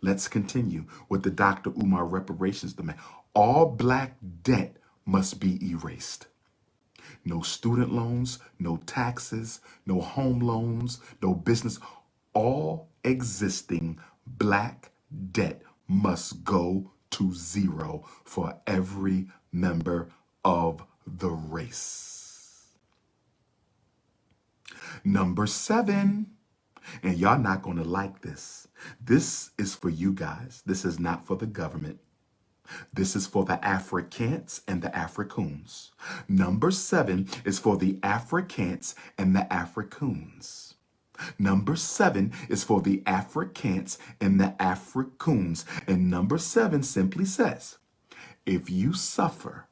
Let's continue with the Dr.Umar reparations demand. All black debt must be erased. No student loans, no taxes, no home loans, no business. All existing black debt must go to zero for every member of the race. Number 7, and y'all not going to like this. This is for you guys. This is not for the government. This is for the Africans and the Africoons. Number 7 is for the Africans and the Africoons. Number 7 is for the Africans and the Africoons. And number 7 simply says, if you suffer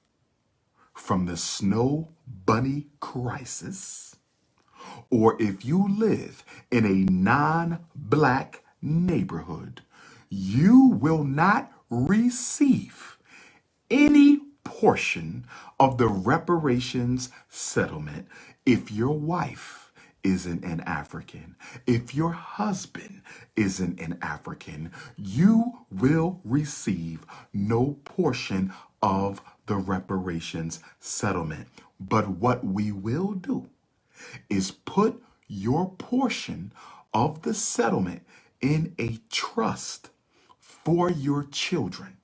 from the snow bunny crisis, or if you live in a non-black neighborhood, you will not receive any portion of the reparations settlement if your wife isn't an African. If your husband isn't an African, you will receive no portion of the reparations settlement. But what we will do is put your portion of the settlement in a trust for your children,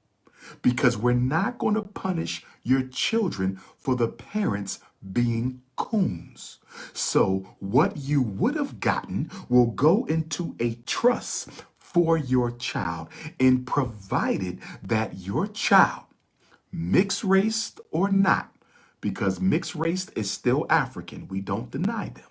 because we're not going to punish your children for the parents being coons. So what you would have gotten will go into a trust for your child, and provided that your child, mixed race or not, because mixed race is still African, we don't deny them,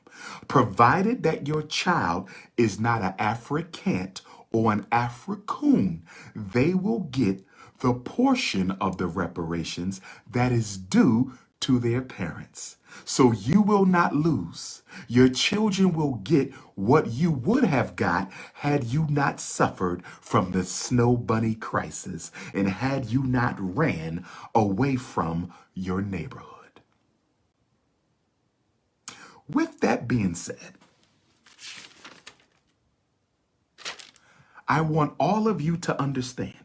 provided that your child is not an Africant or an Africoon, they will get the portion of the reparations that is due to their parents. So you will not lose. Your children will get what you would have got had you not suffered from the snow bunny crisis and had you not ran away from your neighborhood. With that being said, I want all of you to understand,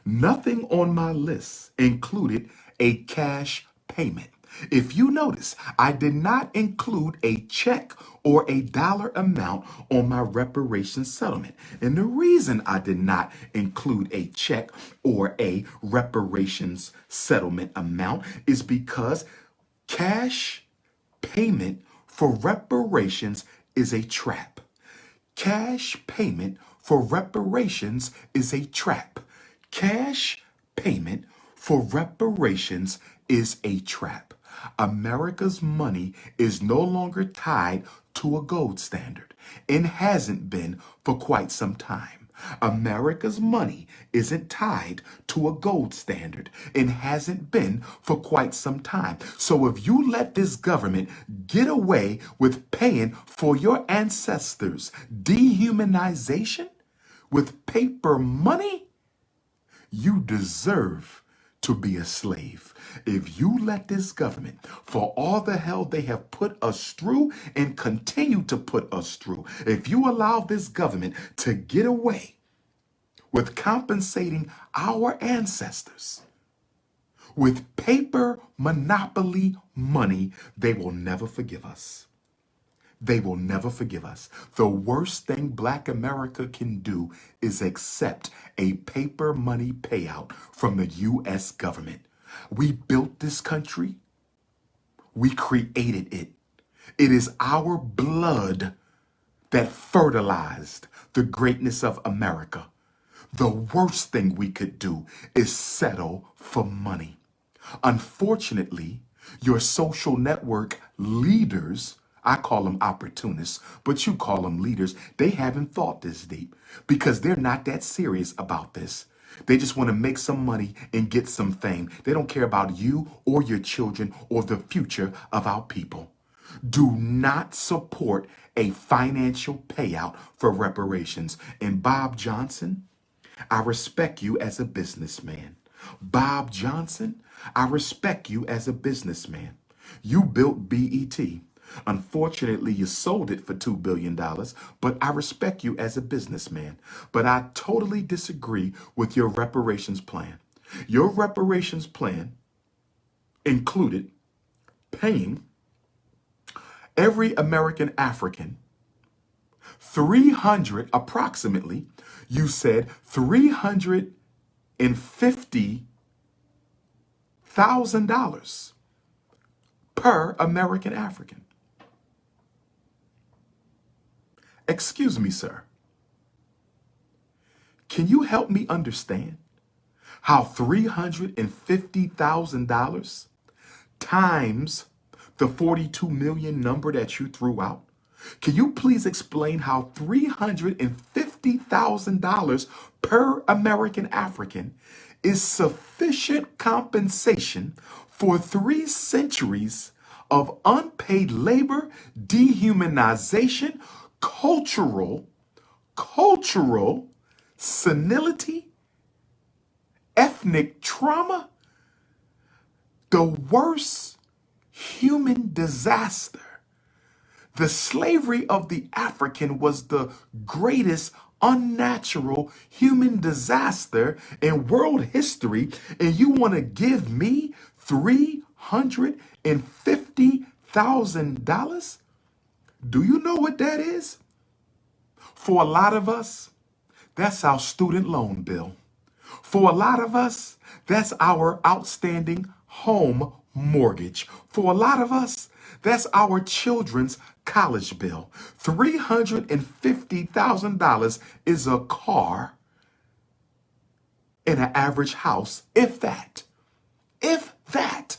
nothing on my list included a cash payment. If you notice, I did not include a check or a dollar amount on my reparations settlement. And the reason I did not include a check or a reparations settlement amount is because cash payment for reparations is a trap. Cash payment for reparations is a trap. Cash payment for reparations is a trap. America's money is no longer tied to a gold standard and hasn't been for quite some time. America's money isn't tied to a gold standard and hasn't been for quite some time. So if you let this government get away with paying for your ancestors' dehumanization with paper money, you deserve to be a slave. If you let this government, for all the hell they have put us through and continue to put us through, if you allow this government to get away with compensating our ancestors with paper monopoly money, they will never forgive us. They will never forgive us. The worst thing Black America can do is accept a paper money payout from the U.S. government. We built this country. We created it. It is our blood that fertilized the greatness of America. The worst thing we could do is settle for money. Unfortunately, your social network leaders, I call them opportunists, but you call them leaders, they haven't thought this deep because they're not that serious about this. They just want to make some money and get some fame. They don't care about you or your children or the future of our people. Do not support a financial payout for reparations. And Bob Johnson, I respect you as a businessman. Bob Johnson, I respect you as a businessman. You built BET. Unfortunately, you sold it for $2 billion, but I respect you as a businessman. But I totally disagree with your reparations plan. Your reparations plan included paying every American African 300, approximately, you said $350,000 per American African. Excuse me, sir. Can you help me understand how $350,000 times the 42 million number that you threw out? Can you please explain how $350,000 per American African is sufficient compensation for 3 centuries of unpaid labor, dehumanization, cultural senility, ethnic trauma, the worst human disaster? The slavery of the African was the greatest unnatural human disaster in world history, and you want to give me $350,000? Do you know what that is? For a lot of us, that's our student loan bill. For a lot of us, that's our outstanding home mortgage. For a lot of us, that's our children's college bill. $350,000 is a car in an average house, if that. If that.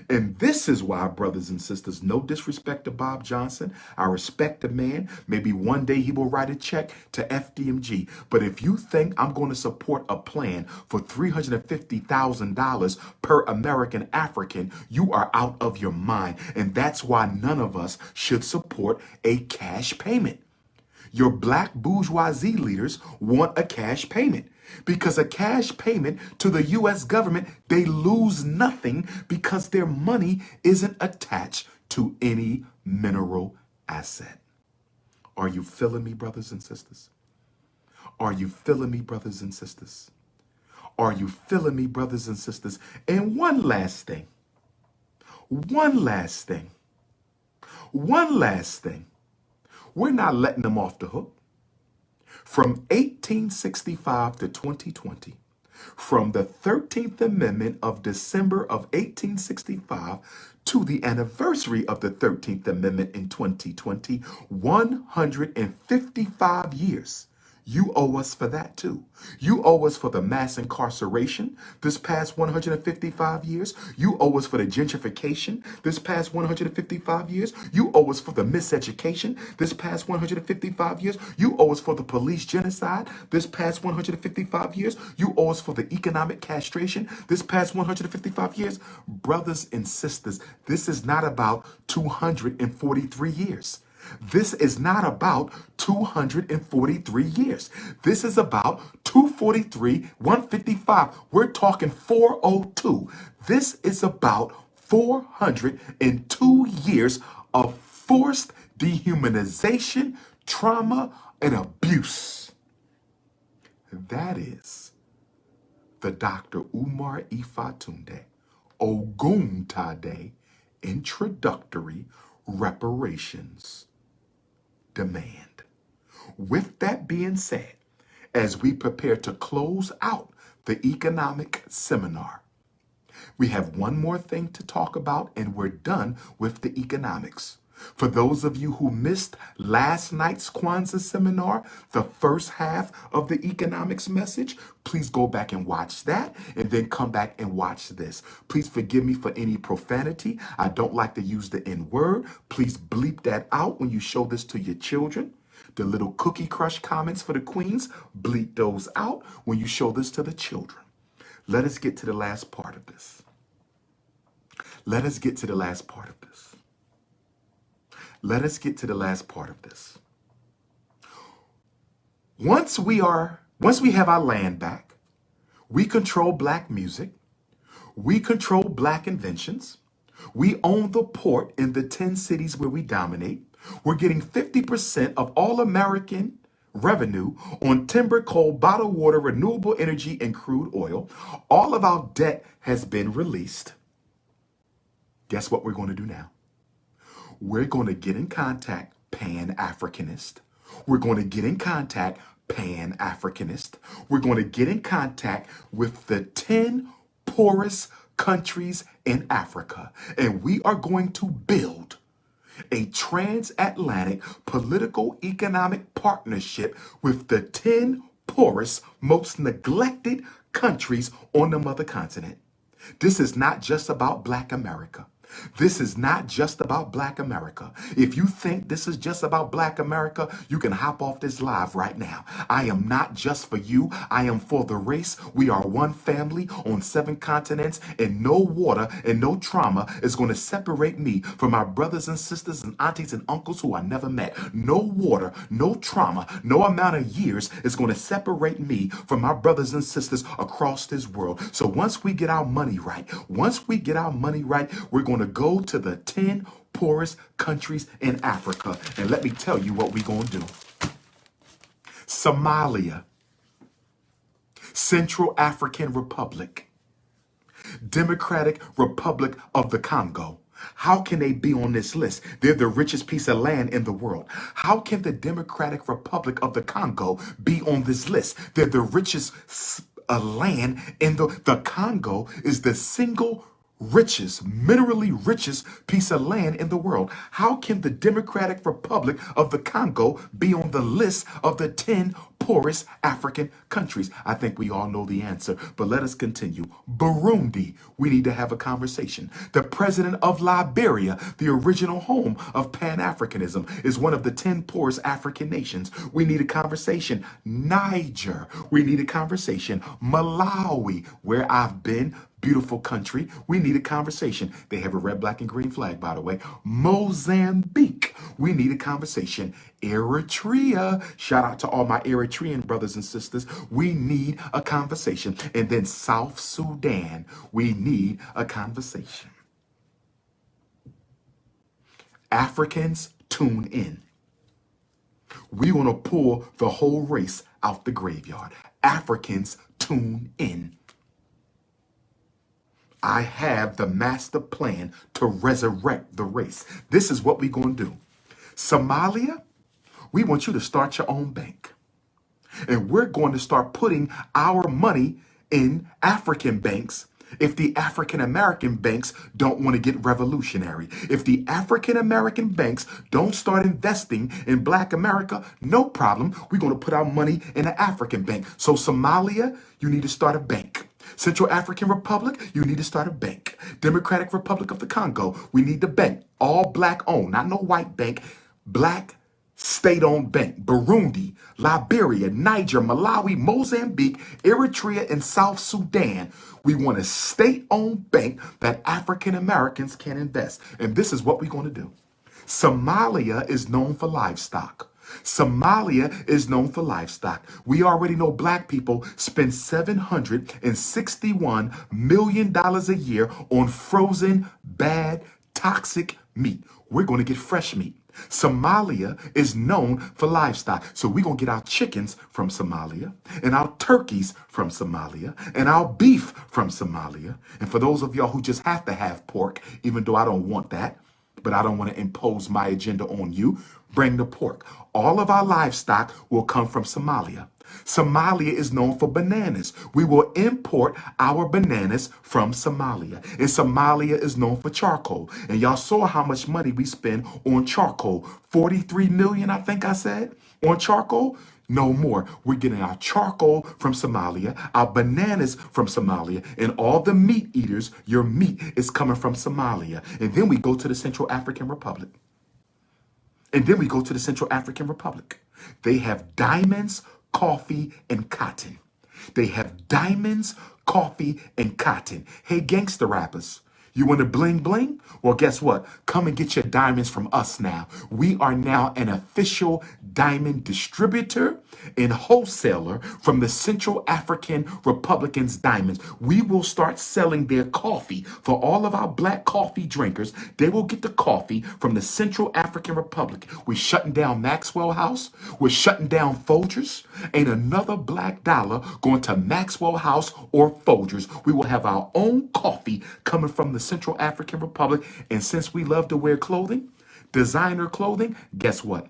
And this is why, brothers and sisters, no disrespect to Bob Johnson. I respect the man. Maybe one day he will write a check to FDMG. But if you think I'm going to support a plan for $350,000 per American African, you are out of your mind. And that's why none of us should support a cash payment. Your black bourgeoisie leaders want a cash payment. Because a cash payment to the U.S. government, they lose nothing because their money isn't attached to any mineral asset. Are you feeling me, brothers and sisters? Are you feeling me, brothers and sisters? Are you feeling me, brothers and sisters? And one last thing. We're not letting them off the hook. From 1865 to 2020, from the 13th Amendment of December of 1865 to the anniversary of the 13th Amendment in 2020, 155 years. You owe us for that too. You owe us for the mass incarceration this past 155 years. You owe us for the gentrification this past 155 years. You owe us for the miseducation this past 155 years. You owe us for the police genocide this past 155 years. You owe us for the economic castration this past 155 years. Brothers and sisters, this is not about 243 years. This is not about 243 years. This is about 243, 155. We're talking 402. This is about 402 years of forced dehumanization, trauma, and abuse. That is the Dr.Umar Ifatunde Oguntade introductory reparations demand. With that being said, as we prepare to close out the economic seminar, we have one more thing to talk about and we're done with the economics. For those of you who missed last night's Kwanzaa seminar, the first half of the economics message, please go back and watch that and then come back and watch this. Please forgive me for any profanity. I don't like to use the N word. Please bleep that out when you show this to your children. The little cookie crush comments for the queens, bleep those out when you show this to the children. Let us get to the last part of this. Let us get to the last part of this. Let us get to the last part of this. Once we have our land back, we control black music, we control black inventions, We own the port in the 10 cities where we dominate. We're getting 50% of all American revenue on timber, coal, bottled water, renewable energy, and crude oil. All of our debt has been released. Guess what we're going to do now? We're going to get in contact, Pan-Africanist. We're going to get in contact, Pan-Africanist. We're going to get in contact with the 10 poorest countries in Africa. And we are going to build a transatlantic political economic partnership with the 10 poorest, most neglected countries on the mother continent. This is not just about Black America. This is not just about Black America. If you think this is just about Black America, you can hop off this live right now. I am not just for you. I am for the race. We are one family on 7 continents, and no water and no trauma is going to separate me from my brothers and sisters and aunties and uncles who I never met. No water, no trauma, no amount of years is going to separate me from my brothers and sisters across this world. So once we get our money right, we're going to go to the 10 poorest countries in Africa. And let me tell you what we're going to do. Somalia, Central African Republic, Democratic Republic of the Congo. How can they be on this list? They're the richest piece of land in the world. How can the Democratic Republic of the Congo be on this list? They're the richest land in the Congo is the single richest, minerally richest piece of land in the world. How can the Democratic Republic of the Congo be on the list of the 10 poorest African countries? I think we all know the answer, but let us continue. Burundi, we need to have a conversation. The president of Liberia, the original home of Pan-Africanism, is one of the 10 poorest African nations. We need a conversation. Niger, we need a conversation. Malawi, where I've been, beautiful country. We need a conversation. They have a red, black, and green flag, by the way. Mozambique. We need a conversation. Eritrea. Shout out to all my Eritrean brothers and sisters. We need a conversation. And then South Sudan. We need a conversation. Africans, tune in. We want to pull the whole race out the graveyard. Africans, tune in. I have the master plan to resurrect the race. This is what we're going to do. Somalia, we want you to start your own bank. And we're going to start putting our money in African banks if the African American banks don't want to get revolutionary. If the African American banks don't start investing in Black America, no problem. We're going to put our money in an African bank. So Somalia, you need to start a bank. Central African Republic, you need to start a bank. Democratic Republic of the Congo, we need the bank. All Black owned, not no white bank. Black state-owned bank. Burundi, Liberia, Niger, Malawi, Mozambique, Eritrea, and South Sudan. We want a state-owned bank that African Americans can invest. And this is what we're going to do. Somalia is known for livestock. Somalia is known for livestock. We already know Black people spend $761 million a year on frozen, bad, toxic meat. We're going to get fresh meat. Somalia is known for livestock. So we're going to get our chickens from Somalia, and our turkeys from Somalia, and our beef from Somalia. And for those of y'all who just have to have pork, even though I don't want that, but I don't want to impose my agenda on you, bring the pork. All of our livestock will come from Somalia. Somalia is known for bananas. We will import our bananas from Somalia. And Somalia is known for charcoal. And y'all saw how much money we spend on charcoal. 43 million, I think I said, on charcoal. No more. We're getting our charcoal from Somalia, our bananas from Somalia, and all the meat eaters, your meat is coming from Somalia. And then we go to the Central African Republic. They have diamonds, coffee, and cotton. They have diamonds, coffee, and cotton. Hey, gangster rappers, You want to bling bling? Well, guess what? Come and get your diamonds from us now. We are now an official diamond distributor and wholesaler from the Central African Republic's diamonds. We will start selling their coffee for all of our black coffee drinkers. They will get the coffee from the Central African Republic. We're shutting down Maxwell House. We're shutting down Folgers. Ain't another black dollar going to Maxwell House or Folgers. We will have our own coffee coming from the Central African Republic. And since we love to wear clothing, designer clothing, guess what?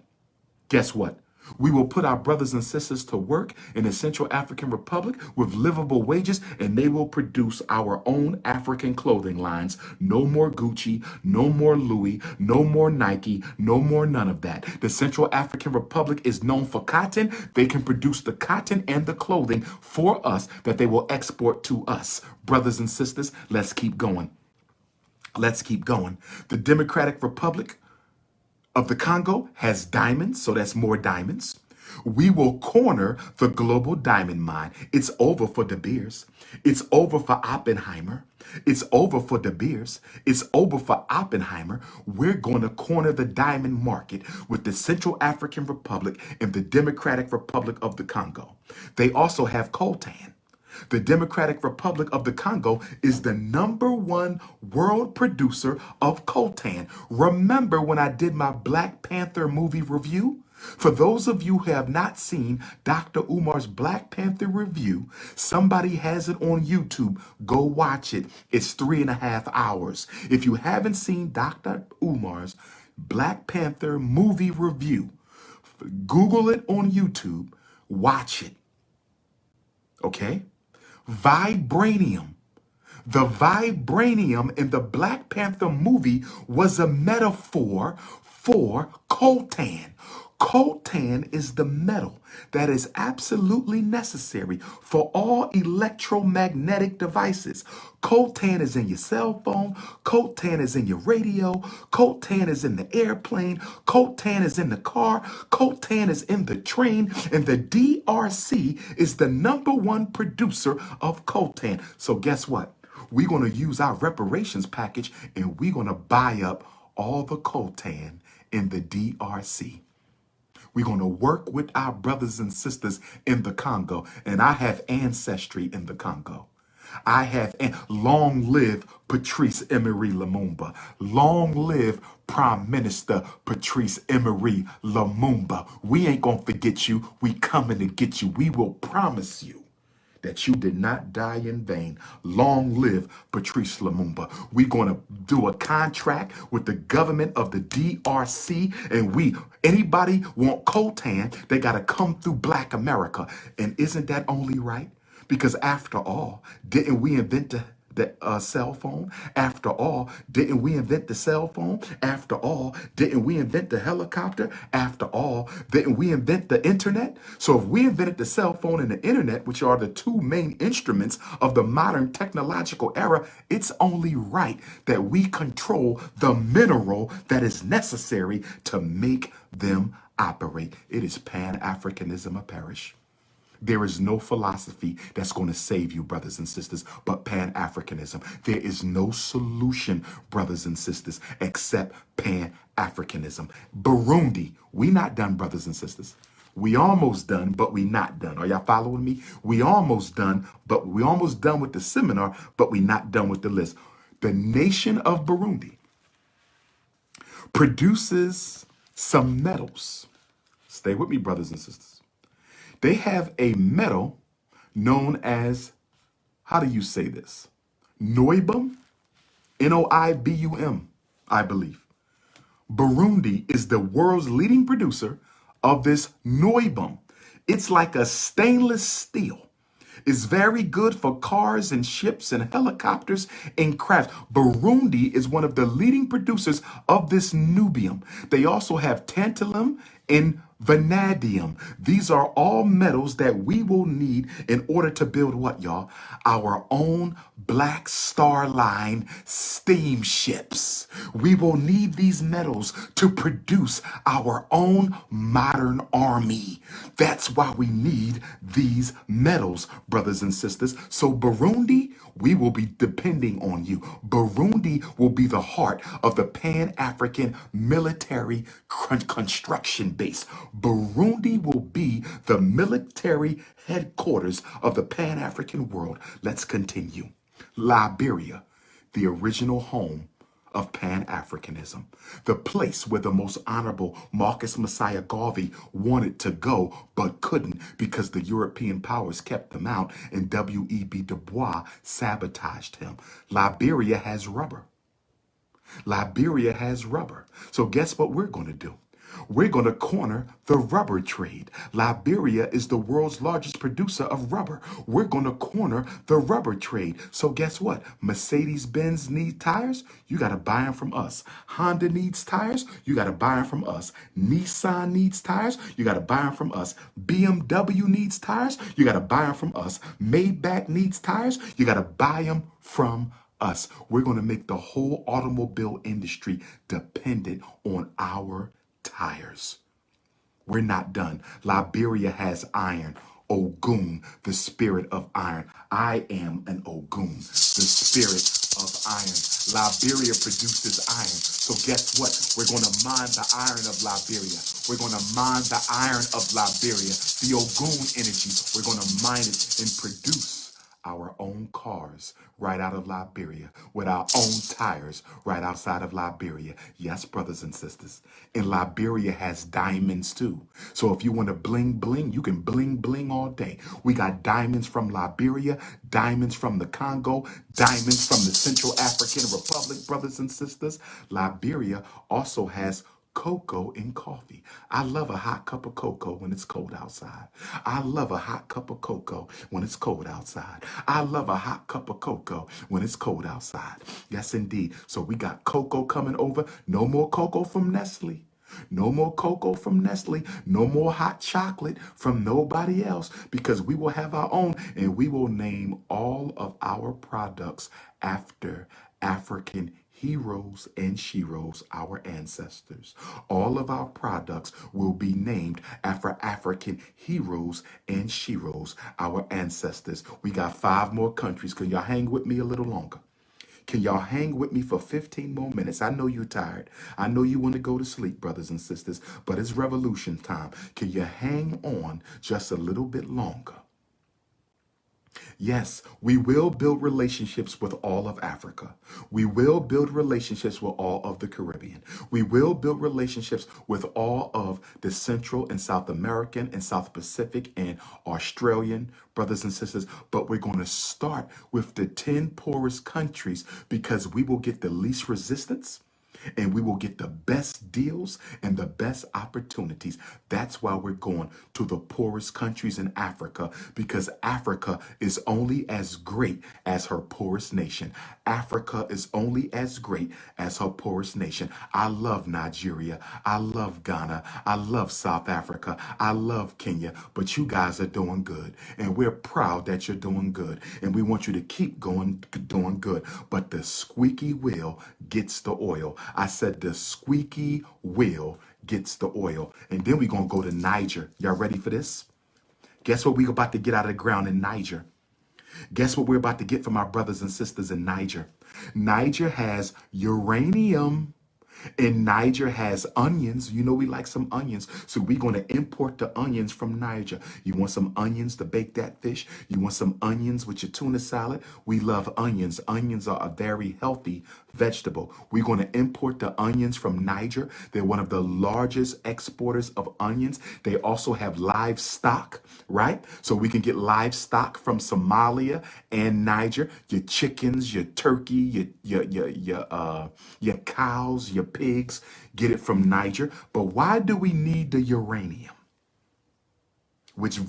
Guess what? We will put our brothers and sisters to work in the Central African Republic with livable wages, and they will produce our own African clothing lines. No more Gucci, no more Louis, no more Nike, no more none of that. The Central African Republic is known for cotton. They can produce the cotton and the clothing for us that they will export to us. Brothers and sisters, let's keep going. Let's keep going. The Democratic Republic of the Congo has diamonds, so that's more diamonds. We will corner the global diamond mine. It's over for De Beers. It's over for Oppenheimer. It's over for De Beers. It's over for Oppenheimer. We're going to corner the diamond market with the Central African Republic and the Democratic Republic of the Congo. They also have coltan. The Democratic Republic of the Congo is the #1 world producer of coltan. Remember when I did my Black Panther movie review? For those of you who have not seen Dr. Umar's Black Panther review, somebody has it on YouTube. Go watch it. It's 3.5 hours. If you haven't seen Dr. Umar's Black Panther movie review, Google it on YouTube. Watch it. Okay? Vibranium. The vibranium in the Black Panther movie was a metaphor for coltan. Coltan is the metal that is absolutely necessary for all electromagnetic devices. Coltan is in your cell phone. Coltan is in your radio. Coltan is in the airplane. Coltan is in the car. Coltan is in the train. And the DRC is the #1 producer of coltan. So guess what? We're going to use our reparations package and we're going to buy up all the coltan in the DRC. We're going to work with our brothers and sisters in the Congo. And I have ancestry in the Congo. I have, long live Patrice Emery Lumumba. Long live Prime Minister Patrice Emery Lumumba. We ain't going to forget you. We coming to get you. We will promise you that you did not die in vain. Long live Patrice Lumumba. We're going to do a contract with the government of the DRC, and anybody want coltan, they got to come through Black America. And isn't that only right? Because after all, didn't we invent the cell phone? After all, didn't we invent the cell phone? After all, didn't we invent the helicopter? After all, didn't we invent the internet? So if we invented the cell phone and the internet, which are the two main instruments of the modern technological era, it's only right that we control the mineral that is necessary to make them operate. It is Pan-Africanism or perish. There is no philosophy that's going to save you, brothers and sisters, but Pan-Africanism. There is no solution, brothers and sisters, except Pan-Africanism. Burundi, we not done, brothers and sisters. We almost done, but we not done. Are y'all following me? We almost done, but we almost done with the seminar, but we not done with the list. The nation of Burundi produces some metals. Stay with me, brothers and sisters. They have a metal known as, how do you say this? Noibum? Noibum, I believe. Burundi is the world's leading producer of this noibum. It's like a stainless steel. It's very good for cars and ships and helicopters and crafts. Burundi is one of the leading producers of this nubium. They also have tantalum and vanadium. These are all metals that we will need in order to build what, y'all? Our own Black Star Line steamships. We will need these metals to produce our own modern army. That's why we need these metals, brothers and sisters. So Burundi, We will be depending on you. Burundi will be the heart of the Pan-African military construction base. Burundi will be the military headquarters of the Pan-African world. Let's continue. Liberia, the original home of Pan-Africanism, the place where the most honorable Marcus Messiah Garvey wanted to go but couldn't because the European powers kept them out and W.E.B. Du Bois sabotaged him. Liberia has rubber. Liberia has rubber. So guess what we're going to do? We're going to corner the rubber trade. Liberia is the world's largest producer of rubber. We're going to corner the rubber trade. So guess what? Mercedes-Benz needs tires. You got to buy them from us. Honda needs tires. You got to buy them from us. Nissan needs tires. You got to buy them from us. BMW needs tires. You got to buy them from us. Maybach needs tires. You got to buy them from us. We're going to make the whole automobile industry dependent on our tires. We're not done. Liberia has iron. Ogun, the spirit of iron. I am an Ogun, the spirit of iron. Liberia produces iron. So guess what? We're going to mine the iron of Liberia. We're going to mine the iron of Liberia. The Ogun energy, we're going to mine it and produce our own cars right out of Liberia with our own tires right outside of Liberia. Yes, brothers and sisters. And Liberia has diamonds too. So if you want to bling bling, you can bling bling all day. We got diamonds from Liberia, diamonds from the Congo, diamonds from the Central African Republic, brothers and sisters. Liberia also has cocoa and coffee. I love a hot cup of cocoa when it's cold outside. I love a hot cup of cocoa when it's cold outside. I love a hot cup of cocoa when it's cold outside. Yes, indeed. So we got cocoa coming over. No more cocoa from Nestle. No more cocoa from Nestle. No more hot chocolate from nobody else because we will have our own and we will name all of our products after African heroes and sheroes, our ancestors. All of our products will be named after African heroes and sheroes, our ancestors. We got 5 more countries. Can y'all hang with me a little longer? Can y'all hang with me for 15 more minutes? I know you're tired. I know you want to go to sleep, brothers and sisters, but it's revolution time. Can you hang on just a little bit longer? Yes, we will build relationships with all of Africa. We will build relationships with all of the Caribbean. We will build relationships with all of the Central and South American and South Pacific and Australian brothers and sisters. But we're going to start with the 10 poorest countries because we will get the least resistance and we will get the best deals and the best opportunities. That's why we're going to the poorest countries in Africa, because Africa is only as great as her poorest nation. Africa is only as great as her poorest nation. I love Nigeria. I love Ghana. I love South Africa. I love Kenya. But you guys are doing good. And we're proud that you're doing good. And we want you to keep doing good. But the squeaky wheel gets the oil. I said the squeaky wheel gets the oil. And then we're going to go to Niger. Y'all ready for this? Guess what we're about to get out of the ground in Niger? Guess what we're about to get from our brothers and sisters in Niger? Niger has uranium. And Niger has onions. You know we like some onions. So we're going to import the onions from Niger. You want some onions to bake that fish? You want some onions with your tuna salad? We love onions. Onions are a very healthy vegetable. We're going to import the onions from Niger. They're one of the largest exporters of onions. They also have livestock, right? So we can get livestock from Somalia and Niger. Your chickens, your turkey, your cows, your pigs, get it from Niger. But why do we need the uranium? Which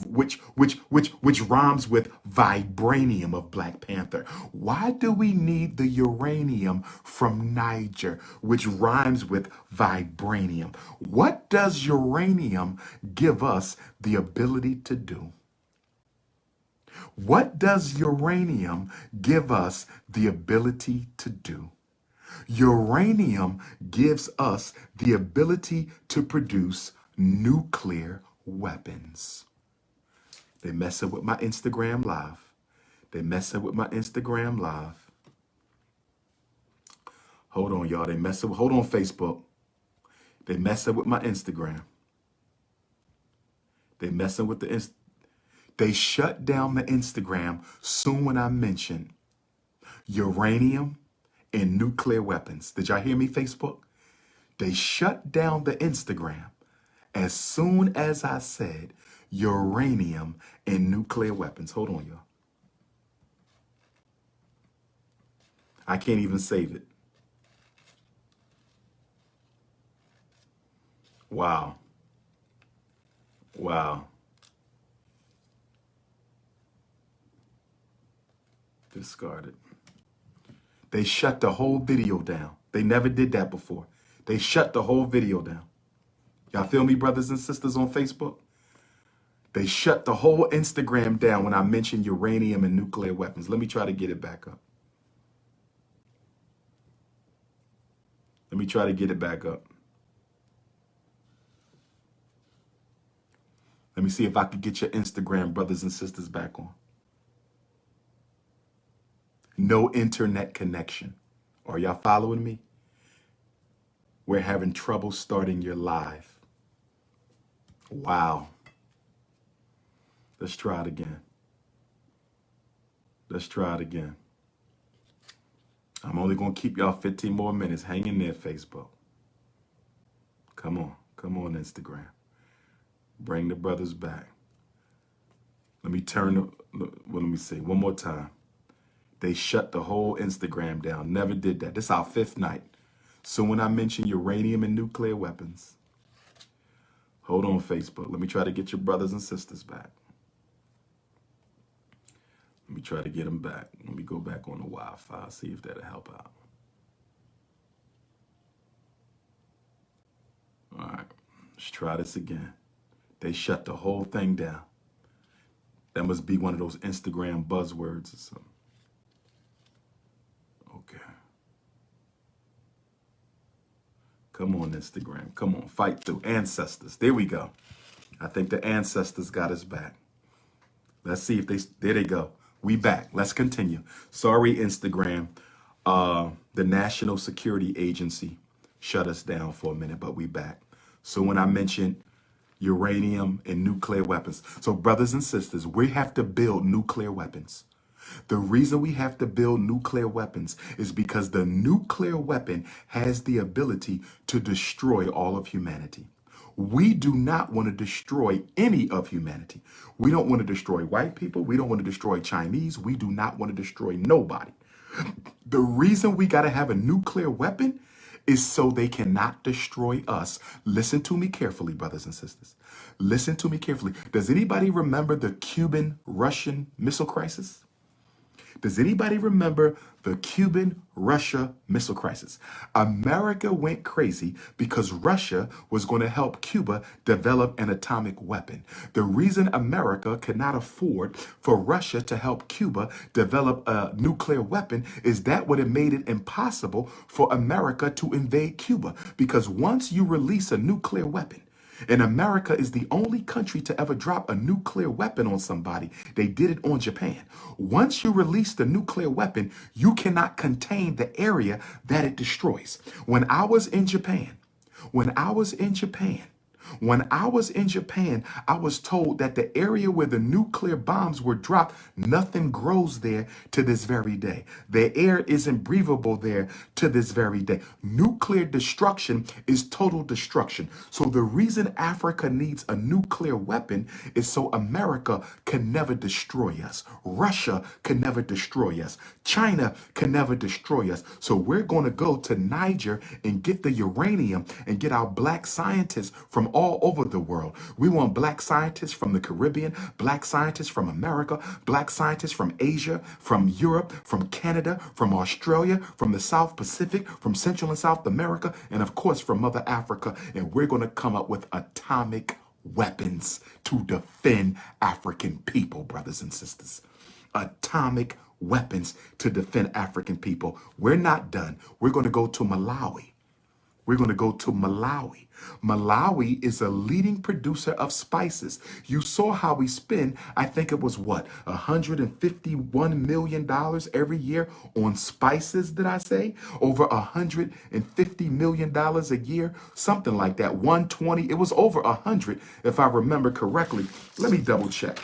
rhymes with vibranium of Black Panther. Why do we need the uranium from Niger, which rhymes with vibranium? What does uranium give us the ability to do? What does uranium give us the ability to do? Uranium gives us the ability to produce nuclear weapons. They're messing with my Instagram live. They messing with my Instagram live. Hold on, y'all. They messing with, hold on, Facebook. They messing with my Instagram. They messing with the They shut down the Instagram soon when I mentioned uranium and nuclear weapons. Did y'all hear me, Facebook? They shut down the Instagram as soon as I said uranium and nuclear weapons. Hold on, y'all. I can't even save it. Wow. Wow. Discarded. They shut the whole video down. They never did that before. They shut the whole video down. Y'all feel me, brothers and sisters on Facebook? They shut the whole Instagram down when I mentioned uranium and nuclear weapons. Let me try to get it back up. Let me try to get it back up. Let me see if I could get your Instagram brothers and sisters back on. No internet connection. Are y'all following me? We're having trouble starting your live. Wow. Let's try it again. Let's try it again. I'm only going to keep y'all 15 more minutes. Hang in there, Facebook. Come on. Come on, Instagram. Bring the brothers back. Let me turn, well, let me see. One more time. They shut the whole Instagram down. Never did that. This is our 5th night. So when I mention uranium and nuclear weapons, hold on, Facebook. Let me try to get your brothers and sisters back. Let me try to get them back. Let me go back on the Wi-Fi, see if that'll help out. All right, let's try this again. They shut the whole thing down. That must be one of those Instagram buzzwords or something. Okay. Come on, Instagram. Come on, fight through. Ancestors. There we go. I think the ancestors got us back. Let's see if there they go. We back. Let's continue. Sorry, Instagram. The National Security Agency shut us down for a minute, but we back. So when I mentioned uranium and nuclear weapons. So brothers and sisters, we have to build nuclear weapons. The reason we have to build nuclear weapons is because the nuclear weapon has the ability to destroy all of humanity. We do not want to destroy any of humanity. We don't want to destroy white people. We don't want to destroy Chinese. We do not want to destroy nobody. The reason we got to have a nuclear weapon is so they cannot destroy us. Listen to me carefully, brothers and sisters. Listen to me carefully. Does anybody remember the Cuban-Russian missile crisis? Does anybody remember the Cuban-Russia missile crisis? America went crazy because Russia was going to help Cuba develop an atomic weapon. The reason America could not afford for Russia to help Cuba develop a nuclear weapon is that would have made it impossible for America to invade Cuba. Because once you release a nuclear weapon, and America is the only country to ever drop a nuclear weapon on somebody. They did it on Japan. Once you release the nuclear weapon, you cannot contain the area that it destroys. When I was in Japan, I was told that the area where the nuclear bombs were dropped, nothing grows there to this very day. The air isn't breathable there to this very day. Nuclear destruction is total destruction. So the reason Africa needs a nuclear weapon is so America can never destroy us. Russia can never destroy us. China can never destroy us. So we're going to go to Niger and get the uranium and get our black scientists from all over the world. We want black scientists from the Caribbean, black scientists from America, black scientists from Asia, from Europe, from Canada, from Australia, from the South Pacific, from Central and South America, and of course from Mother Africa. And we're going to come up with atomic weapons to defend African people, brothers and sisters. Atomic weapons to defend African people. We're not done. We're going to go to Malawi. We're going to go to Malawi. Malawi is a leading producer of spices. You saw how we spend, I think it was what, $151 million every year on spices, did I say? Over $150 million a year, something like that, 120. It was over 100, if I remember correctly. Let me double check.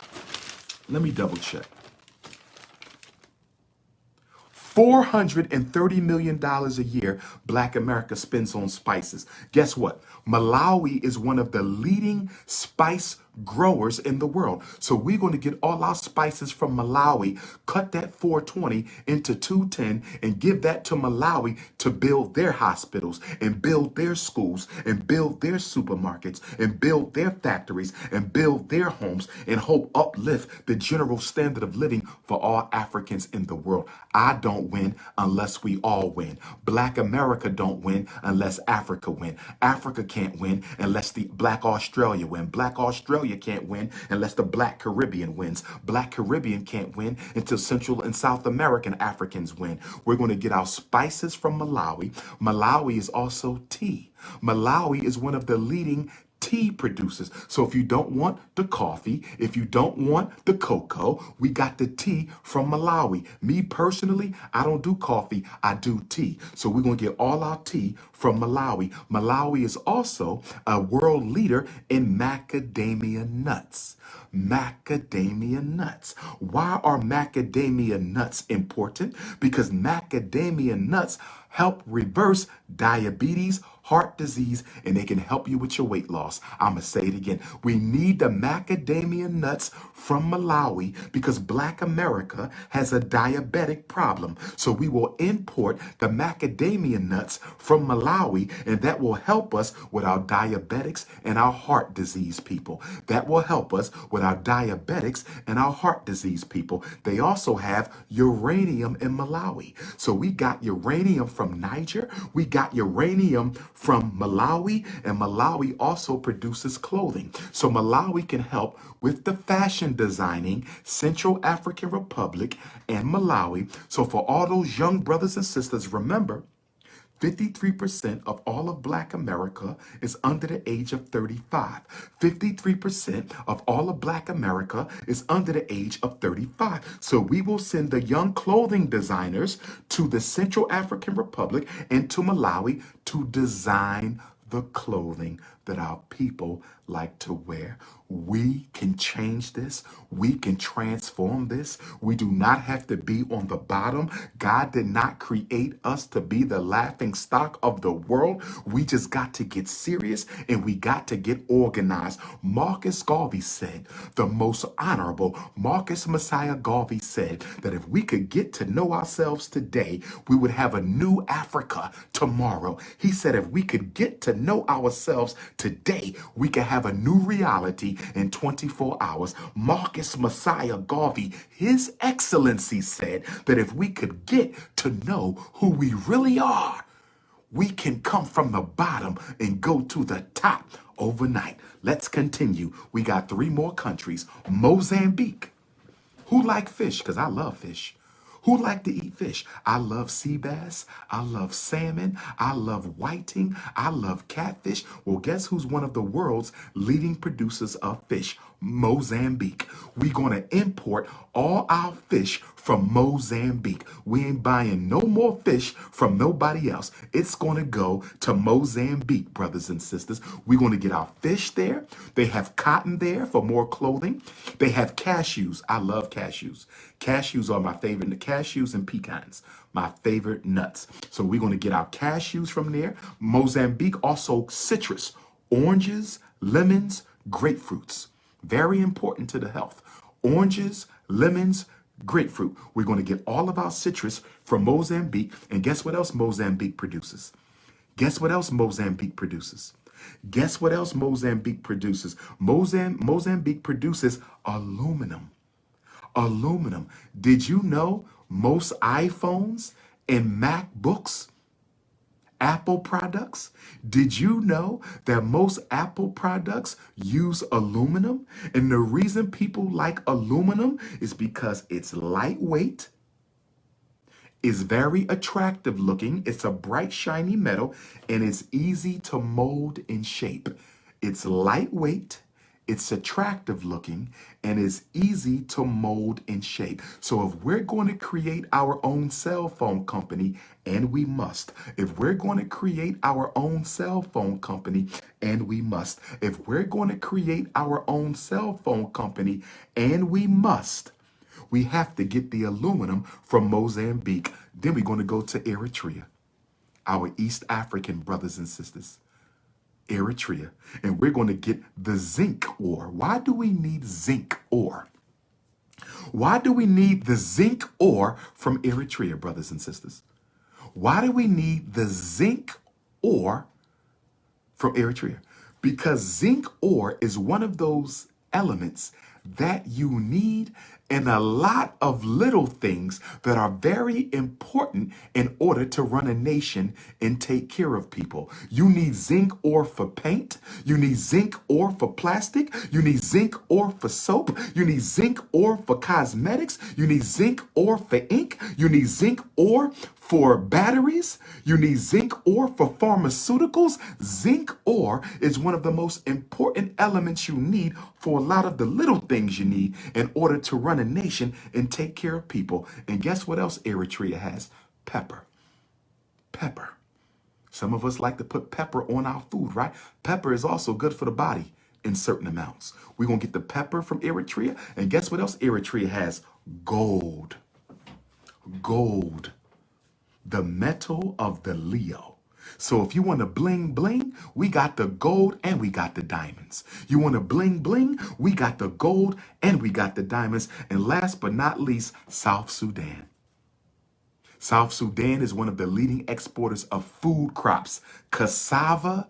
$430 million a year Black America spends on spices. Guess what? Malawi is one of the leading spice growers in the world. So we're going to get all our spices from Malawi, cut that 420 into 210 and give that to Malawi to build their hospitals and build their schools and build their supermarkets and build their factories and build their homes and hope uplift the general standard of living for all Africans in the world. I don't win unless we all win. Black America don't win unless Africa win. Africa can't win unless the Black Australia win. Black Australia can't win unless the Black Caribbean wins. Black Caribbean can't win until Central and South American Africans win. We're going to get our spices from Malawi. Malawi is also tea. Malawi is one of the leading tea producers. So if you don't want the coffee, if you don't want the cocoa, we got the tea from Malawi. Me personally, I don't do coffee, I do tea. So we're going to get all our tea from Malawi. Malawi is also a world leader in macadamia nuts. Macadamia nuts. Why are macadamia nuts important? Because macadamia nuts help reverse diabetes, heart disease, and they can help you with your weight loss. I'm going to say it again. We need the macadamia nuts from Malawi because Black America has a diabetic problem. So we will import the macadamia nuts from Malawi, and that will help us with our diabetics and our heart disease people. That will help us with our diabetics and our heart disease people. They also have uranium in Malawi. So we got uranium from Niger. We got uranium from Malawi, and Malawi also produces clothing. So Malawi can help with the fashion designing Central African Republic and Malawi. So for all those young brothers and sisters, remember, 53% of all of Black America is under the age of 35. 53% of all of Black America is under the age of 35. So we will send the young clothing designers to the Central African Republic and to Malawi to design the clothing that our people like to wear. We can change this. We can transform this. We do not have to be on the bottom. God did not create us to be the laughing stock of the world. We just got to get serious and we got to get organized. Marcus Garvey said, the most honorable Marcus Messiah Garvey said that if we could get to know ourselves today, we would have a new Africa tomorrow. He said if we could get to know ourselves today, we could have a new reality in 24 hours. Marcus Messiah Garvey, His Excellency, said that if we could get to know who we really are, we can come from the bottom and go to the top overnight. Let's continue. We got 3 more countries. Mozambique. Who like fish? Because I love fish. Who like to eat fish? I love sea bass. I love salmon. I love whiting. I love catfish. Well, guess who's one of the world's leading producers of fish? Mozambique. We're going to import all our fish from Mozambique. We ain't buying no more fish from nobody else. It's going to go to Mozambique, brothers and sisters. We're going to get our fish there. They have cotton there for more clothing. They have cashews. I love cashews. Cashews are my favorite. The cashews and pecans, my favorite nuts. So we're going to get our cashews from there. Mozambique also citrus, oranges, lemons, grapefruits. Very important to the health. Oranges, lemons, grapefruit. We're going to get all of our citrus from Mozambique. And guess what else Mozambique produces? Guess what else Mozambique produces? Guess what else Mozambique produces? Mozambique produces aluminum. Aluminum. Did you know most iPhones and MacBooks, Apple products? Did you know that most Apple products use aluminum? And the reason people like aluminum is because it's lightweight, is very attractive looking. It's a bright, shiny metal, and it's easy to mold and shape. It's lightweight, it's attractive looking, and it's easy to mold and shape. So if we're going to create our own cell phone company, and we must, if we're going to create our own cell phone company, and we must, if we're going to create our own cell phone company, and we have to get the aluminum from Mozambique. Then we're going to go to Eritrea, our East African brothers and sisters. Eritrea, and we're going to get the zinc ore. Why do we need zinc ore? Why do we need the zinc ore from Eritrea, brothers and sisters? Why do we need the zinc ore from Eritrea? Because zinc ore is one of those elements that you need in a lot of little things that are very important in order to run a nation and take care of people. You need zinc ore for paint. You need zinc ore for plastic. You need zinc ore for soap. You need zinc ore for cosmetics. You need zinc ore for ink. You need zinc ore for batteries. You need zinc ore for pharmaceuticals. Zinc ore is one of the most important elements you need for a lot of the little things you need in order to run a nation and take care of people. And guess what else Eritrea has? Pepper. Pepper. Some of us like to put pepper on our food, right? Pepper is also good for the body in certain amounts. We're going to get the pepper from Eritrea. And guess what else Eritrea has? Gold. Gold. The metal of the Leo. So if you want to bling bling, we got the gold and we got the diamonds. You want to bling bling, we got the gold and we got the diamonds. And last but not least, South Sudan. South Sudan is one of the leading exporters of food crops: cassava,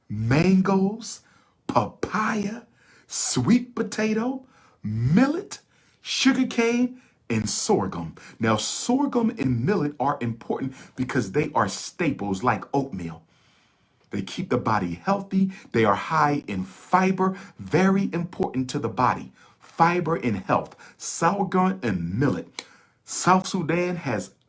mangoes, papaya, sweet potato, millet, sugarcane, and sorghum. Now, sorghum and millet are important because they are staples like oatmeal. They keep the body healthy. They are high in fiber, very important to the body. Fiber and health, sorghum and millet. South Sudan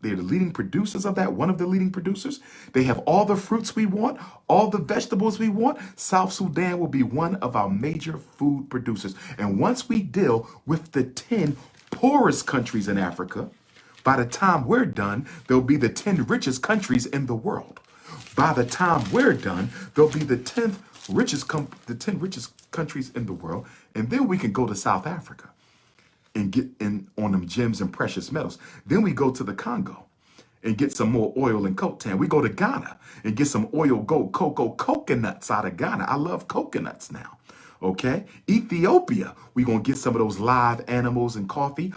they're the leading producers of that, one of the leading producers. They have all the fruits we want, all the vegetables we want. South Sudan will be one of our major food producers. And once we deal with the 10 poorest countries in Africa, by the time we're done, there'll be the 10 richest countries in the world. By the time we're done, there'll be the 10 richest countries in the world. And then we can go to South Africa and get in on them gems and precious metals. Then we go to the Congo and get some more oil and coltan. We go to Ghana and get some oil, gold, cocoa, coconuts out of Ghana. I love coconuts now. Okay, Ethiopia, we're going to get some of those live animals and coffee.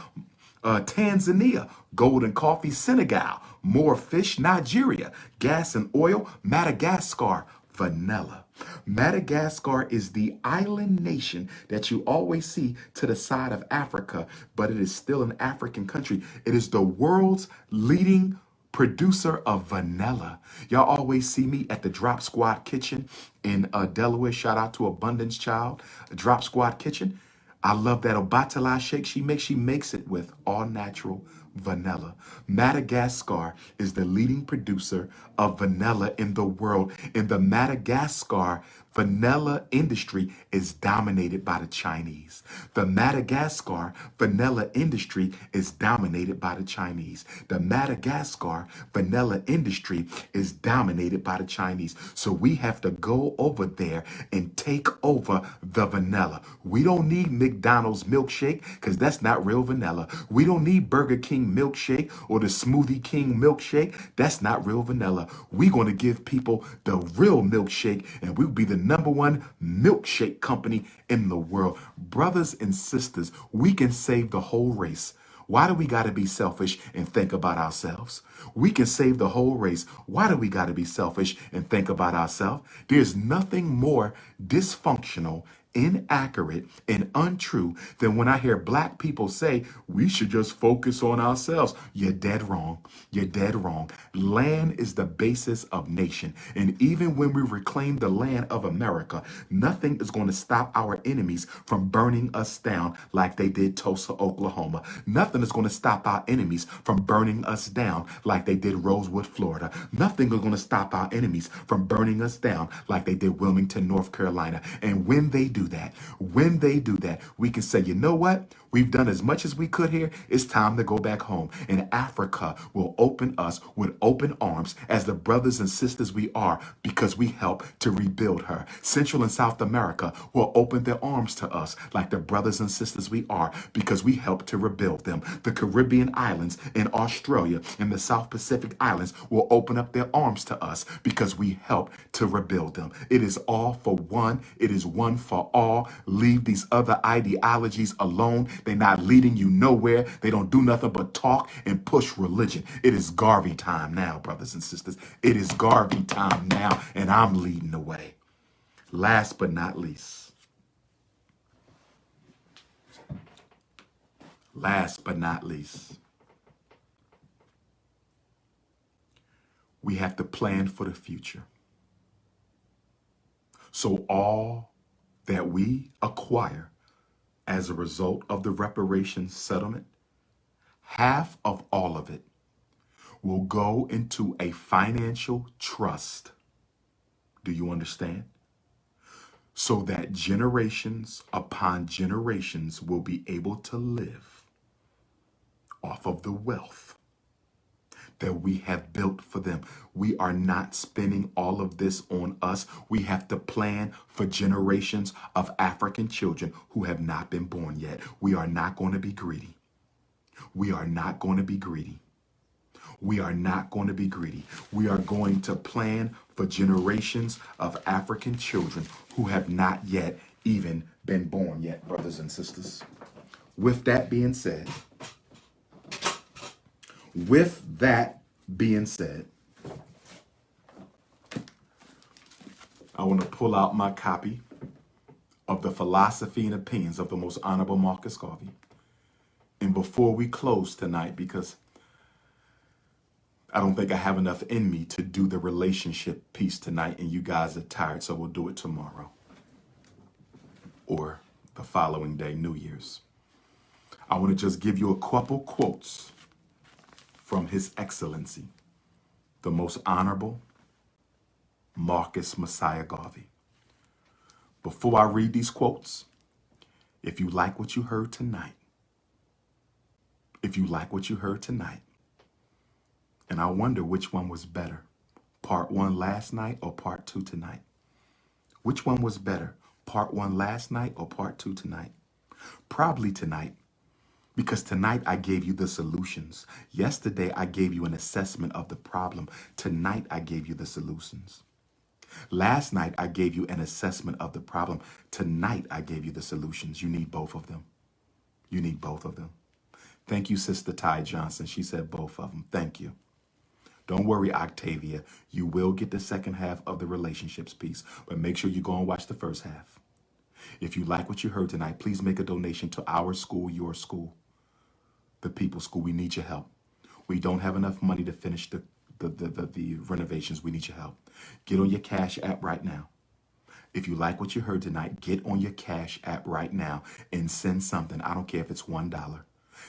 Tanzania, gold and coffee. Senegal, more fish. Nigeria, gas and oil. Madagascar, vanilla. Madagascar is the island nation that you always see to the side of Africa, but it is still an African country. It is the world's leading producer of vanilla. Y'all always see me at the Drop Squad Kitchen in Delaware. Shout out to Abundance Child, Drop Squad Kitchen. I love that Obatala shake she makes. She makes it with all natural vanilla. Madagascar is the leading producer of vanilla in the world. In the Madagascar vanilla industry is dominated by the Chinese. The Madagascar vanilla industry is dominated by the Chinese. The Madagascar vanilla industry is dominated by the Chinese. So we have to go over there and take over the vanilla. We don't need McDonald's milkshake because that's not real vanilla. We don't need Burger King milkshake or the Smoothie King milkshake. That's not real vanilla. We're going to give people the real milkshake, and we'll be the #1 milkshake company in the world. Brothers and sisters, we can save the whole race. Why do we got to be selfish and think about ourselves? We can save the whole race. Why do we got to be selfish and think about ourselves? There's nothing more dysfunctional inaccurate and untrue than when I hear black people say we should just focus on ourselves. You're dead wrong. You're dead wrong. Land is the basis of nation. And even when we reclaim the land of America, nothing is going to stop our enemies from burning us down like they did Tulsa, Oklahoma. Nothing is going to stop our enemies from burning us down like they did Rosewood, Florida. Nothing is going to stop our enemies from burning us down like they did Wilmington, North Carolina. And when they do that, we can say, you know what? We've done as much as we could here. It's time to go back home. And Africa will open us with open arms as the brothers and sisters we are because we help to rebuild her. Central and South America will open their arms to us like the brothers and sisters we are because we help to rebuild them. The Caribbean islands in Australia and the South Pacific Islands will open up their arms to us because we help to rebuild them. It is all for one. It is one for all. Leave these other ideologies alone. They're not leading you nowhere. They don't do nothing but talk and push religion. It is Garvey time now, brothers and sisters. It is Garvey time now, and I'm leading the way. Last but not least, we have to plan for the future. So all that we acquire as a result of the reparations settlement, half of all of it will go into a financial trust. Do you understand? So that generations upon generations will be able to live off of the wealth that we have built for them. We are not spending all of this on us. We have to plan for generations of African children who have not been born yet. We are not going to be greedy. We are not going to be greedy. We are not going to be greedy. We are going to plan for generations of African children who have not yet even been born yet, brothers and sisters. With that being said, I want to pull out my copy of the Philosophy and Opinions of the Most Honorable Marcus Garvey. And before we close tonight, because I don't think I have enough in me to do the relationship piece tonight, and you guys are tired, so we'll do it tomorrow or the following day, New Year's. I want to just give you a couple quotes from His Excellency, the Most Honorable Marcus Messiah Garvey. Before I read these quotes, if you like what you heard tonight, and I wonder which one was better, part one last night or part two tonight? Which one was better, part one last night or part two tonight? Probably tonight, because tonight I gave you the solutions. Yesterday I gave you an assessment of the problem. Tonight I gave you the solutions. Last night I gave you an assessment of the problem. Tonight I gave you the solutions. You need both of them. You need both of them. Thank you, Sister Ty Johnson. She said both of them. Thank you. Don't worry, Octavia. You will get the second half of the relationships piece, but make sure you go and watch the first half. If you like what you heard tonight, please make a donation to our school, your school, the People's School. We need your help. We don't have enough money to finish the renovations. We need your help. Get on your Cash App right now. If you like what you heard tonight, get on your Cash App right now and send something. I don't care if it's $1.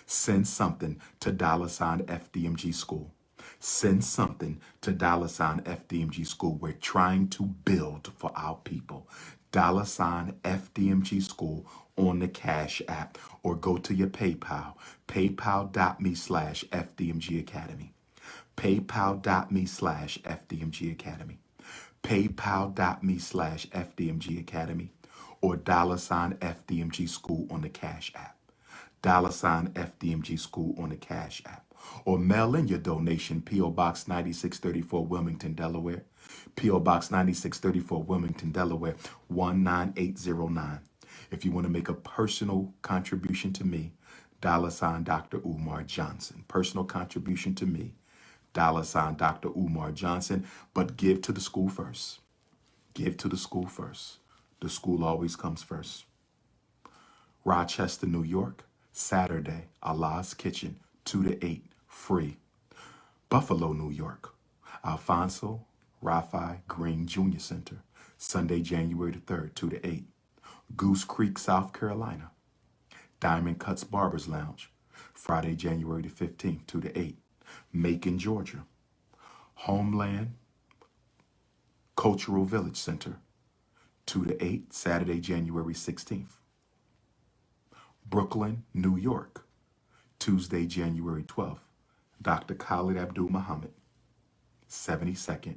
Send something to $FDMG School. Send something to $FDMG School. We're trying to build for our people. $FDMG School on the Cash App, or go to your PayPal, paypal.me/FDMG Academy. PayPal.me/FDMG Academy. PayPal.me/FDMG Academy, or $FDMG School on the Cash App. $FDMG School on the Cash App. Or mail in your donation, P.O. Box 9634, Wilmington, Delaware. P.O. Box 9634, Wilmington, Delaware, 19809. If you want to make a personal contribution to me, $Dr. Johnson. Personal contribution to me, $Dr. Johnson. But give to the school first. Give to the school first. The school always comes first. Rochester, New York, Saturday, Allah's Kitchen, 2 to 8, free. Buffalo, New York, Alfonso Raphael Green Jr. Center, Sunday, January the 3rd, 2 to 8. Goose Creek, South Carolina, Diamond Cuts Barbers Lounge, Friday, January the 15th, 2 to 8. Macon, Georgia, Homeland Cultural Village Center, 2 to 8, Saturday, January 16th. Brooklyn, New York, Tuesday, January 12th. Dr. Khalid Abdul Muhammad, 72nd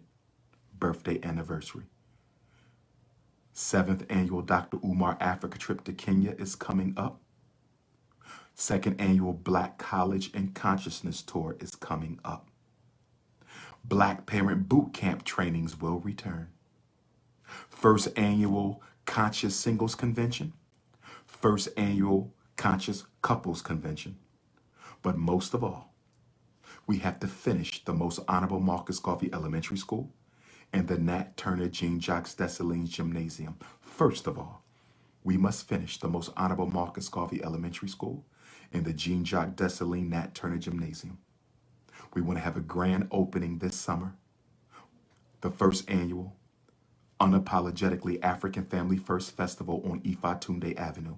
birthday anniversary. 7th annual Dr.Umar Africa trip to Kenya is coming up. 2nd annual Black College and Consciousness tour is coming up. Black Parent Boot Camp trainings will return. 1st annual Conscious Singles Convention. 1st annual Conscious Couples Convention. But most of all, we have to finish the Most Honorable Marcus Garvey Elementary School and the Nat Turner Jean Jacques Dessalines Gymnasium. First of all, we must finish the Most Honorable Marcus Garvey Elementary School and the Jean Jacques Dessalines Nat Turner Gymnasium. We want to have a grand opening this summer. The 1st annual Unapologetically African Family First Festival on Ifatunde Avenue.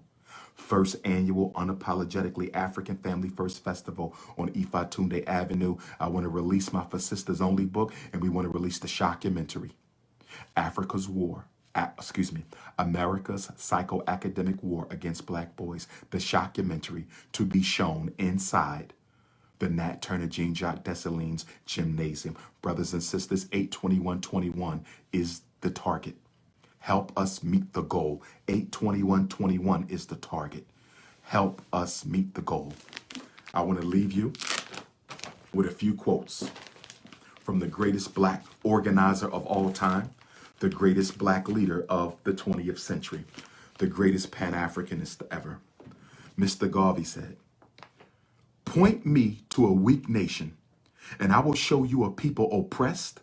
1st annual Unapologetically African Family First Festival on Ifatunde Avenue. I want to release my For Sisters Only book, and we want to release the shockumentary, America's Psychoacademic War Against Black Boys, the shockumentary, to be shown inside the Nat Turner Jean Jacques Dessalines Gymnasium. Brothers and sisters, 8/21/21 is the target. Help us meet the goal. 8/21/21 is the target. Help us meet the goal. I want to leave you with a few quotes from the greatest Black organizer of all time, the greatest Black leader of the 20th century, the greatest Pan-Africanist ever. Mr. Garvey said, "Point me to a weak nation, and I will show you a people oppressed,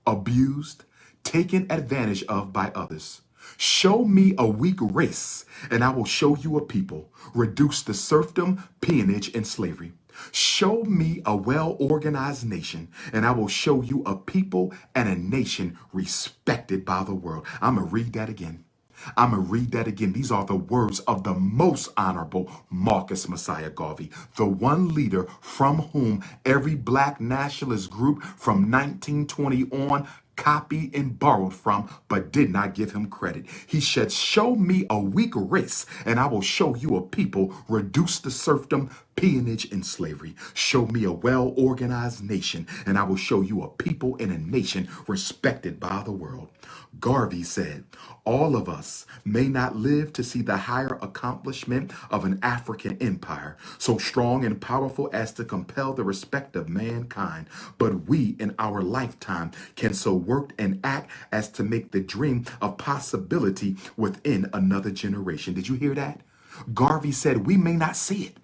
abused, taken advantage of by others. Show me a weak race, and I will show you a people reduced to serfdom, peonage, and slavery. Show me a well-organized nation, and I will show you a people and a nation respected by the world." I'm going to read that again. These are the words of the most honorable Marcus Messiah Garvey, the one leader from whom every Black nationalist group from 1920 on copied and borrowed from, but did not give him credit. He said, "Show me a weak race, and I will show you a people reduced to serfdom, peonage, and slavery. Show me a well-organized nation, and I will show you a people and a nation respected by the world." Garvey said, "All of us may not live to see the higher accomplishment of an African empire, so strong and powerful as to compel the respect of mankind, but we in our lifetime can so work and act as to make the dream a possibility within another generation." Did you hear that? Garvey said, we may not see it.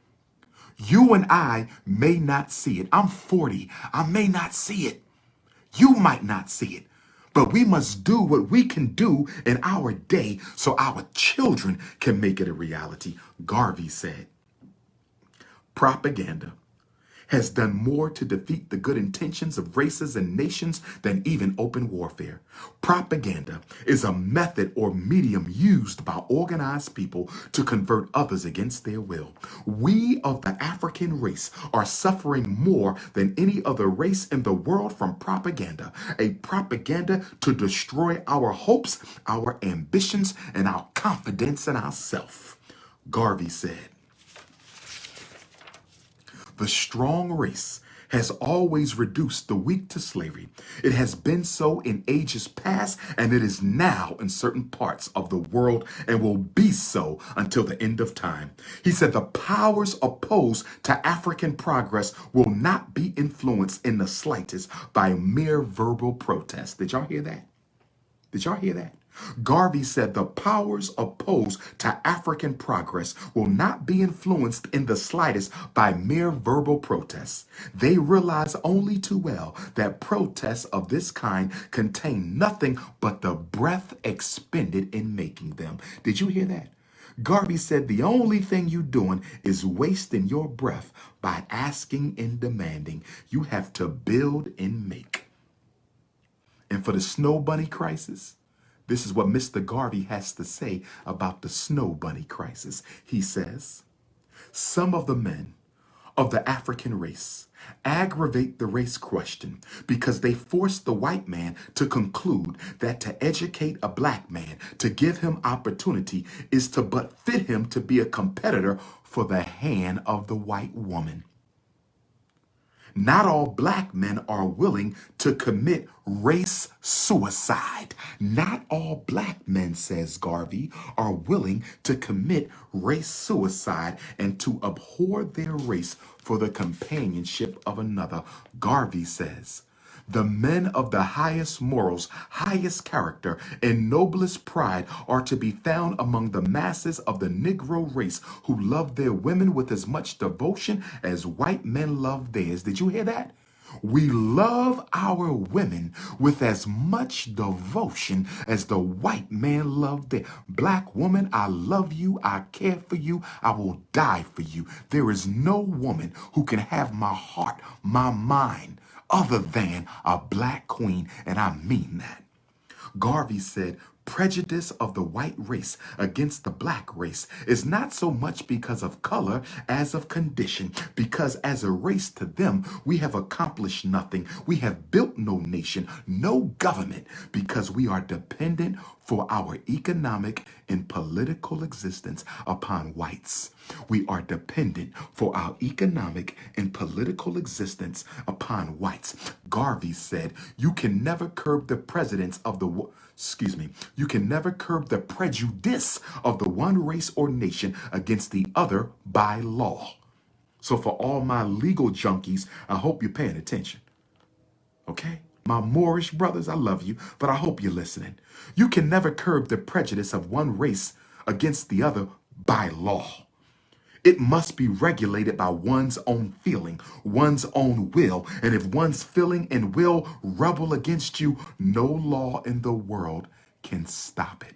You and I may not see it. I'm 40. I may not see it. You might not see it. But we must do what we can do in our day so our children can make it a reality. Garvey said, "Propaganda has done more to defeat the good intentions of races and nations than even open warfare. Propaganda is a method or medium used by organized people to convert others against their will. We of the African race are suffering more than any other race in the world from propaganda, a propaganda to destroy our hopes, our ambitions, and our confidence in ourselves." Garvey said, "The strong race has always reduced the weak to slavery. It has been so in ages past, and it is now in certain parts of the world and will be so until the end of time." He said the powers opposed to African progress will not be influenced in the slightest by mere verbal protest. Did y'all hear that? Did y'all hear that? Garvey said the powers opposed to African progress will not be influenced in the slightest by mere verbal protests. They realize only too well that protests of this kind contain nothing but the breath expended in making them. Did you hear that? Garvey said the only thing you're doing is wasting your breath by asking and demanding. You have to build and make. And for the snow bunny crisis, this is what Mr. Garvey has to say about the snow bunny crisis. He says, some of the men of the African race aggravate the race question because they force the white man to conclude that to educate a black man, to give him opportunity, is to but fit him to be a competitor for the hand of the white woman. Not all black men are willing to commit race suicide. Not all black men, says Garvey, are willing to commit race suicide and to abhor their race for the companionship of another. Garvey says, the men of the highest morals, highest character, and noblest pride are to be found among the masses of the Negro race who love their women with as much devotion as white men love theirs. Did you hear that? We love our women with as much devotion as the white man loved their. Black woman, I love you. I care for you. I will die for you. There is no woman who can have my heart, my mind, other than a black queen, and I mean that. Garvey said, prejudice of the white race against the black race is not so much because of color as of condition, because as a race to them, we have accomplished nothing. We have built no nation, no government, because we are dependent for our economic and political existence upon whites. We are dependent for our economic and political existence upon whites. Garvey said, you can never curb the prejudice of the you can never curb the prejudice of the one race or nation against the other by law. So for all my legal junkies, I hope you're paying attention. Okay? My Moorish brothers, I love you, but I hope you're listening. You can never curb the prejudice of one race against the other by law. It must be regulated by one's own feeling, one's own will. And if one's feeling and will rebel against you, no law in the world can stop it.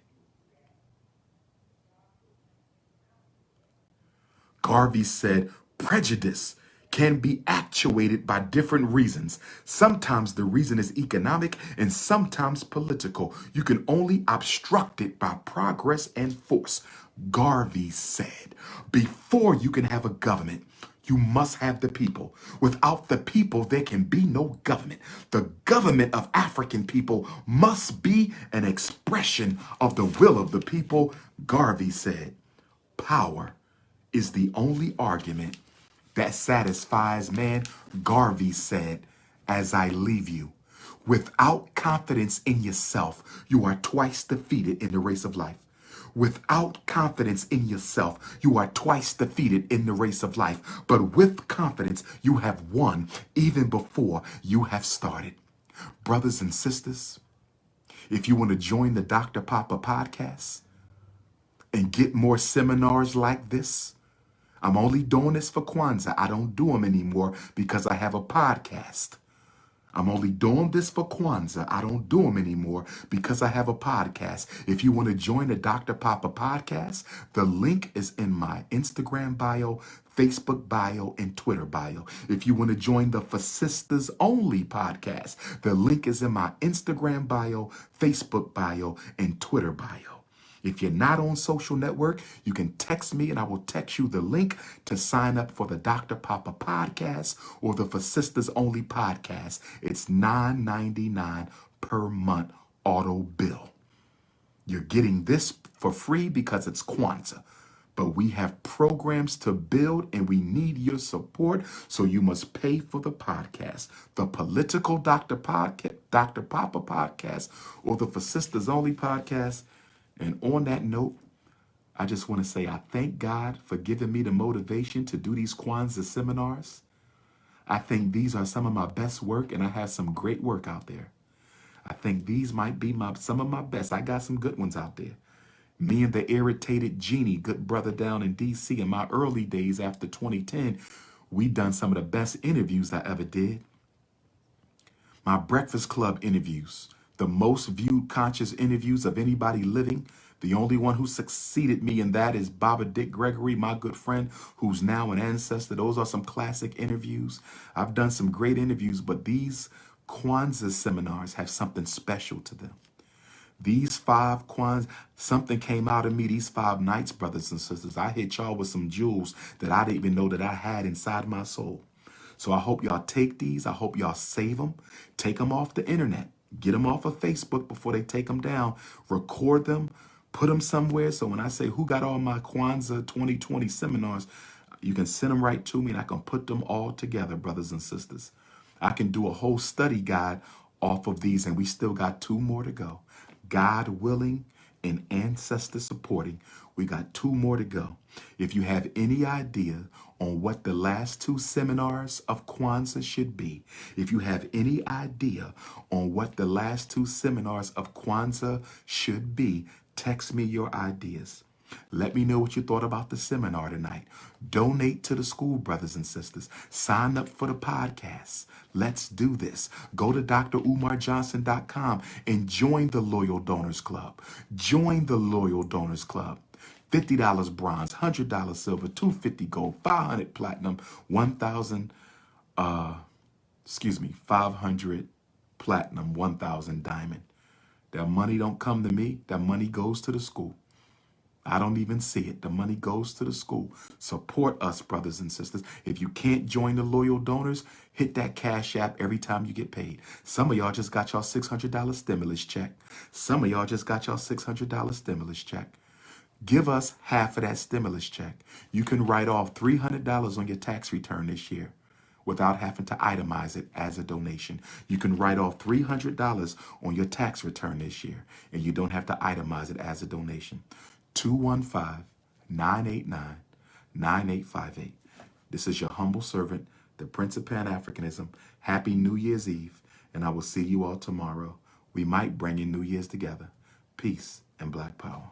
Garvey said, prejudice can be actuated by different reasons. Sometimes the reason is economic and sometimes political. You can only obstruct it by progress and force. Garvey said, before you can have a government, you must have the people. Without the people, there can be no government. The government of African people must be an expression of the will of the people. Garvey said, power is the only argument that satisfies man. Garvey said, as I leave you, without confidence in yourself, you are twice defeated in the race of life. Without confidence in yourself, you are twice defeated in the race of life. But with confidence, you have won even before you have started. Brothers and sisters, if you want to join the Dr.P.O.P.A podcast and get more seminars like this, I'm only doing this for Kwanzaa. I don't do them anymore because I have a podcast. I'm only doing this for Kwanzaa. I don't do them anymore because I have a podcast. If you want to join the Dr.P.O.P.A podcast, the link is in my Instagram bio, Facebook bio, and Twitter bio. If you want to join the For Sisters Only podcast, the link is in my Instagram bio, Facebook bio, and Twitter bio. If you're not on social network, you can text me and I will text you the link to sign up for the Dr.P.O.P.A podcast or the For Sisters Only podcast. It's $9.99 per month auto bill. You're getting this for free because it's Kwanzaa. But we have programs to build and we need your support, so you must pay for the podcast. The Political Dr.P.O.P.A podcast or the For Sisters Only podcast. And on that note, I just want to say I thank God for giving me the motivation to do these Kwanzaa seminars. I think these are some of my best work, and I have some great work out there. I think these might be some of my best. I got some good ones out there. Me and the irritated genie, good brother down in DC, in my early days after 2010, we done some of the best interviews I ever did. My Breakfast Club interviews, the most viewed conscious interviews of anybody living. The only one who succeeded me in that is Baba Dick Gregory, my good friend, who's now an ancestor. Those are some classic interviews. I've done some great interviews, but these Kwanzaa seminars have something special to them. These 5 Kwanzaa, something came out of me these 5 nights, brothers and sisters. I hit y'all with some jewels that I didn't even know that I had inside my soul. So I hope y'all take these. I hope y'all save them. Take them off the internet. Get them off of Facebook before they take them down. Record them. Put them somewhere. So when I say who got all my Kwanzaa 2020 seminars, you can send them right to me and I can put them all together, brothers and sisters. I can do a whole study guide off of these, and we still got 2 more to go. God willing and ancestor supporting, we got 2 more to go. If you have any idea on what the last 2 seminars of Kwanzaa should be, if you have any idea on what the last 2 seminars of Kwanzaa should be, text me your ideas. Let me know what you thought about the seminar tonight. Donate to the school, brothers and sisters. Sign up for the podcast. Let's do this. Go to DrUmarJohnson.com and join the Loyal Donors Club. Join the Loyal Donors Club. $50 bronze, $100 silver, $250 gold, 500 platinum, 500 platinum, 1,000 diamond. That money don't come to me. That money goes to the school. I don't even see it. The money goes to the school. Support us, brothers and sisters. If you can't join the Loyal Donors, hit that Cash App every time you get paid. Some of y'all just got y'all $600 stimulus check. Some of y'all just got y'all $600 stimulus check. Give us half of that stimulus check. You can write off $300 on your tax return this year without having to itemize it as a donation. You can write off $300 on your tax return this year, and you don't have to itemize it as a donation. 215-989-9858. This is your humble servant, the Prince of Pan-Africanism. Happy New Year's Eve, and I will see you all tomorrow. We might bring in New Year's together. Peace and Black Power.